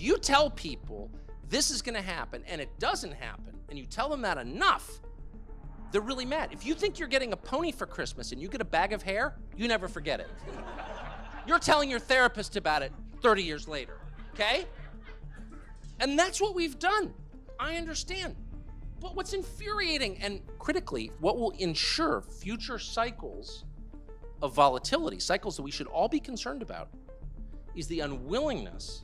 you tell people this is going to happen and it doesn't happen, and you tell them that enough, they're really mad. If you think you're getting a pony for Christmas and you get a bag of hair, you never forget it. You're telling your therapist about it 30 years later, okay? And that's what we've done. I understand. But what's infuriating and critically, what will ensure future cycles of volatility, cycles that we should all be concerned about, is the unwillingness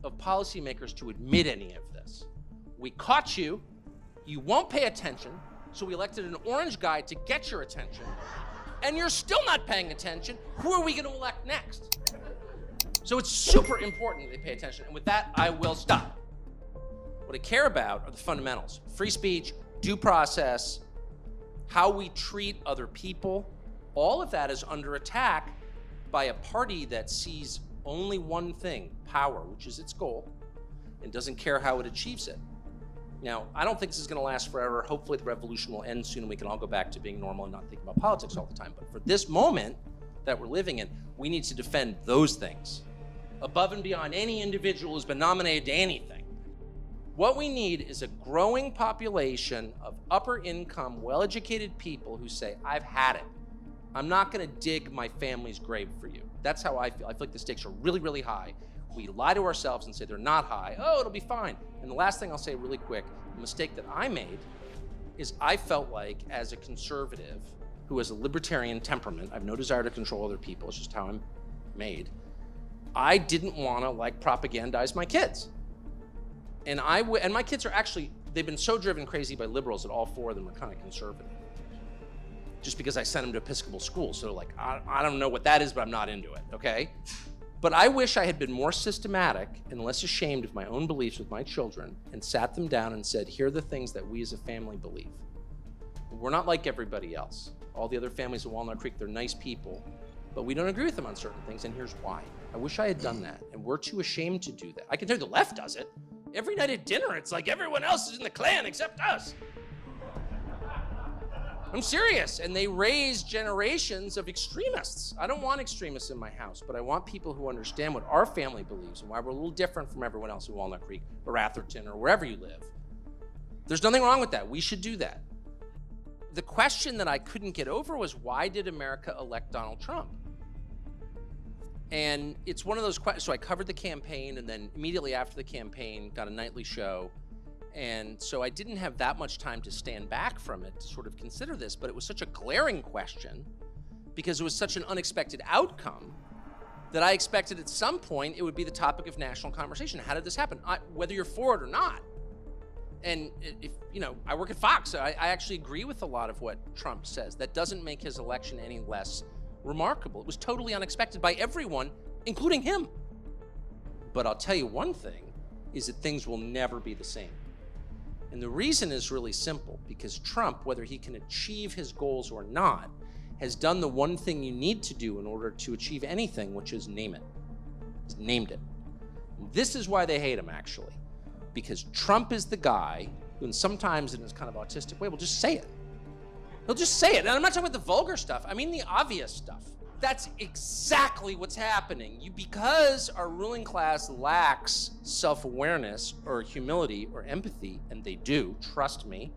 of policymakers to admit any of this. We caught you, you won't pay attention, so we elected an orange guy to get your attention, and you're still not paying attention. Who are we going to elect next? So it's super important that they pay attention, and with that, I will stop. What I care about are the fundamentals: free speech, due process, how we treat other people. All of that is under attack by a party that sees only one thing, power, which is its goal, and doesn't care how it achieves it. Now, I don't think this is going to last forever. Hopefully the revolution will end soon and we can all go back to being normal and not think about politics all the time. But for this moment that we're living in, we need to defend those things above and beyond any individual who's been nominated to anything. What we need is a growing population of upper income, well-educated people who say, I've had it. I'm not going to dig my family's grave for you. That's how I feel. I feel like the stakes are really, really high. We lie to ourselves and say they're not high. Oh, it'll be fine. And the last thing I'll say really quick, the mistake that I made is I felt like, as a conservative who has a libertarian temperament, I have no desire to control other people, it's just how I'm made, I didn't want to propagandize my kids. And my kids are actually, they've been so driven crazy by liberals that all four of them are kind of conservative. Just because I sent them to Episcopal school. So like, I don't know what that is, but I'm not into it, okay? But I wish I had been more systematic and less ashamed of my own beliefs with my children and sat them down and said, here are the things that we as a family believe. We're not like everybody else. All the other families at Walnut Creek, they're nice people, but we don't agree with them on certain things, and here's why. I wish I had done that, and we're too ashamed to do that. I can tell you the left does it. Every night at dinner, it's like everyone else is in the Klan except us. I'm serious, and they raise generations of extremists. I don't want extremists in my house, but I want people who understand what our family believes and why we're a little different from everyone else in Walnut Creek or Atherton or wherever you live. There's nothing wrong with that. We should do that. The question that I couldn't get over was, why did America elect Donald Trump? And it's one of those questions. So I covered the campaign, and then immediately after the campaign, got a nightly show. And so I didn't have that much time to stand back from it to sort of consider this, but it was such a glaring question because it was such an unexpected outcome that I expected at some point it would be the topic of national conversation. How did this happen? Whether you're for it or not. And if, you know, I work at Fox, so I actually agree with a lot of what Trump says. That doesn't make his election any less remarkable. It was totally unexpected by everyone, including him. But I'll tell you one thing, is that things will never be the same. And the reason is really simple, because Trump, whether he can achieve his goals or not, has done the one thing you need to do in order to achieve anything, which is name it. He's named it. And this is why they hate him, actually. Because Trump is the guy who, and sometimes in his kind of autistic way, will just say it. He'll just say it. And I'm not talking about the vulgar stuff. I mean the obvious stuff. That's exactly what's happening. Because our ruling class lacks self-awareness or humility or empathy, and they do, trust me,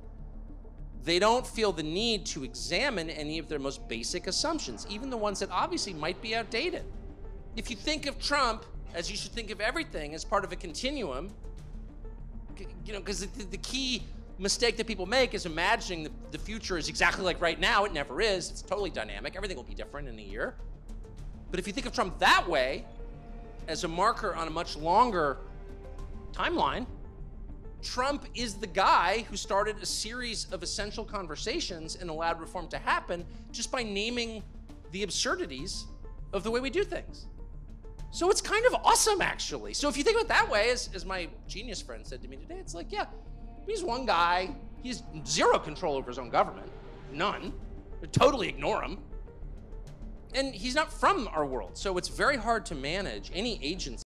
they don't feel the need to examine any of their most basic assumptions, even the ones that obviously might be outdated. If you think of Trump, as you should think of everything, as part of a continuum, you know, because the key mistake that people make is imagining the future is exactly like right now. It never is. It's totally dynamic. Everything will be different in a year. But if you think of Trump that way, as a marker on a much longer timeline, Trump is the guy who started a series of essential conversations and allowed reform to happen just by naming the absurdities of the way we do things. So it's kind of awesome, actually. So if you think of it that way, as my genius friend said to me today, it's like, yeah, he's one guy. He has zero control over his own government. None. They totally ignore him. And he's not from our world. So it's very hard to manage any agency